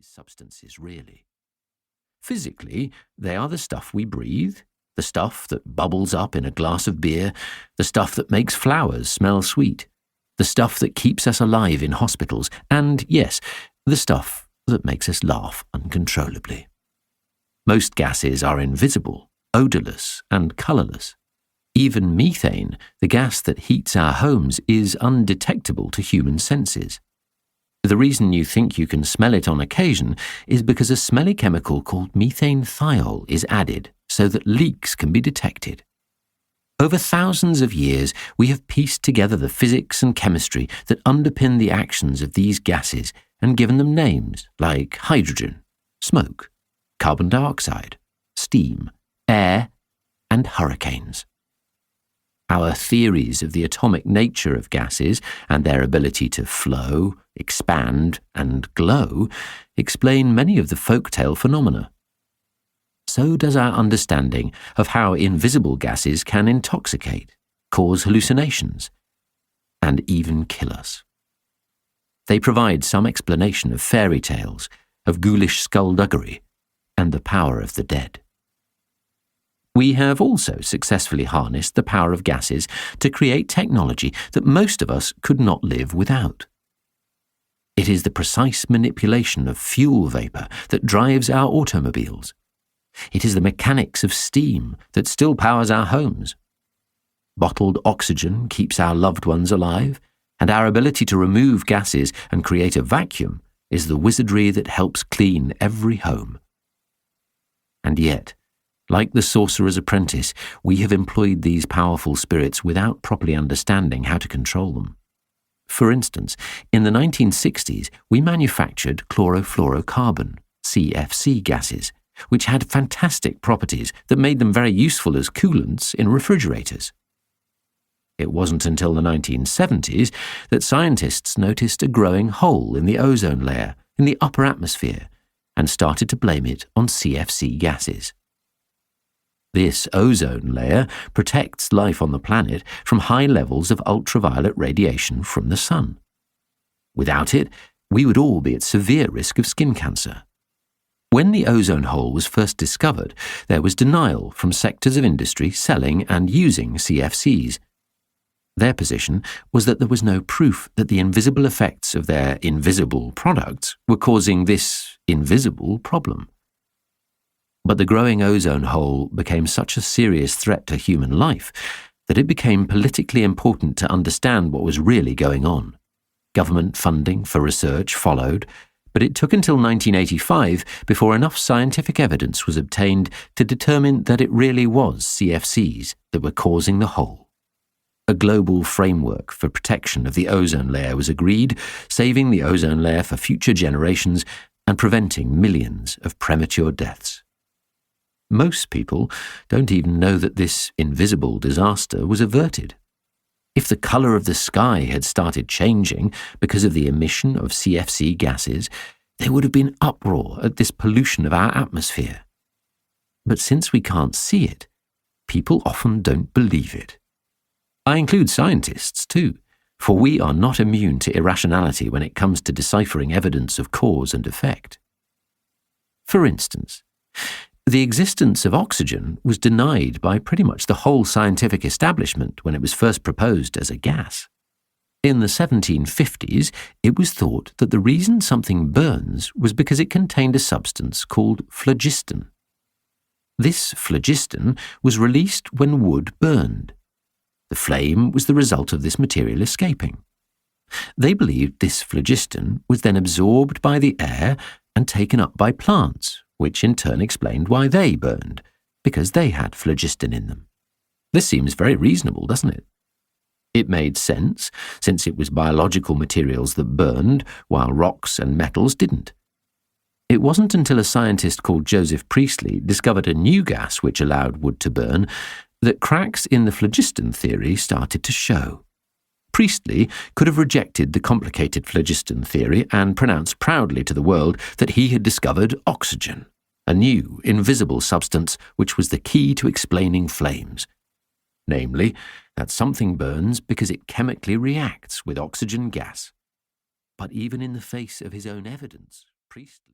these substances really? Physically, they are the stuff we breathe, the stuff that bubbles up in a glass of beer, the stuff that makes flowers smell sweet, the stuff that keeps us alive in hospitals, and, yes, the stuff that makes us laugh uncontrollably. Most gases are invisible, odorless, and colourless. Even methane, the gas that heats our homes, is undetectable to human senses. The reason you think you can smell it on occasion is because a smelly chemical called methane thiol is added so that leaks can be detected. Over thousands of years, we have pieced together the physics and chemistry that underpin the actions of these gases and given them names like hydrogen, smoke, carbon dioxide, steam, air, and hurricanes. Our theories of the atomic nature of gases and their ability to flow, expand, and glow explain many of the folktale phenomena. So does our understanding of how invisible gases can intoxicate, cause hallucinations, and even kill us. They provide some explanation of fairy tales, of ghoulish skullduggery, and the power of the dead. We have also successfully harnessed the power of gases to create technology that most of us could not live without. It is the precise manipulation of fuel vapor that drives our automobiles. It is the mechanics of steam that still powers our homes. Bottled oxygen keeps our loved ones alive, and our ability to remove gases and create a vacuum is the wizardry that helps clean every home. And yet, like the sorcerer's apprentice, we have employed these powerful spirits without properly understanding how to control them. For instance, in the 1960s, we manufactured chlorofluorocarbon, CFC gases, which had fantastic properties that made them very useful as coolants in refrigerators. It wasn't until the 1970s that scientists noticed a growing hole in the ozone layer in the upper atmosphere and started to blame it on CFC gases. This ozone layer protects life on the planet from high levels of ultraviolet radiation from the sun. Without it, we would all be at severe risk of skin cancer. When the ozone hole was first discovered, there was denial from sectors of industry selling and using CFCs. Their position was that there was no proof that the invisible effects of their invisible products were causing this invisible problem. But the growing ozone hole became such a serious threat to human life that it became politically important to understand what was really going on. Government funding for research followed, but it took until 1985 before enough scientific evidence was obtained to determine that it really was CFCs that were causing the hole. A global framework for protection of the ozone layer was agreed, saving the ozone layer for future generations and preventing millions of premature deaths. Most people don't even know that this invisible disaster was averted. If the colour of the sky had started changing because of the emission of CFC gases, there would have been uproar at this pollution of our atmosphere. But since we can't see it, people often don't believe it. I include scientists too, for we are not immune to irrationality when it comes to deciphering evidence of cause and effect. For instance, the existence of oxygen was denied by pretty much the whole scientific establishment when it was first proposed as a gas. In the 1750s, it was thought that the reason something burns was because it contained a substance called phlogiston. This phlogiston was released when wood burned. The flame was the result of this material escaping. They believed this phlogiston was then absorbed by the air and taken up by plants, which in turn explained why they burned, because they had phlogiston in them. This seems very reasonable, doesn't it? It made sense, since it was biological materials that burned, while rocks and metals didn't. It wasn't until a scientist called Joseph Priestley discovered a new gas which allowed wood to burn that cracks in the phlogiston theory started to show. Priestley could have rejected the complicated phlogiston theory and pronounced proudly to the world that he had discovered oxygen, a new, invisible substance which was the key to explaining flames. Namely, that something burns because it chemically reacts with oxygen gas. But even in the face of his own evidence, Priestley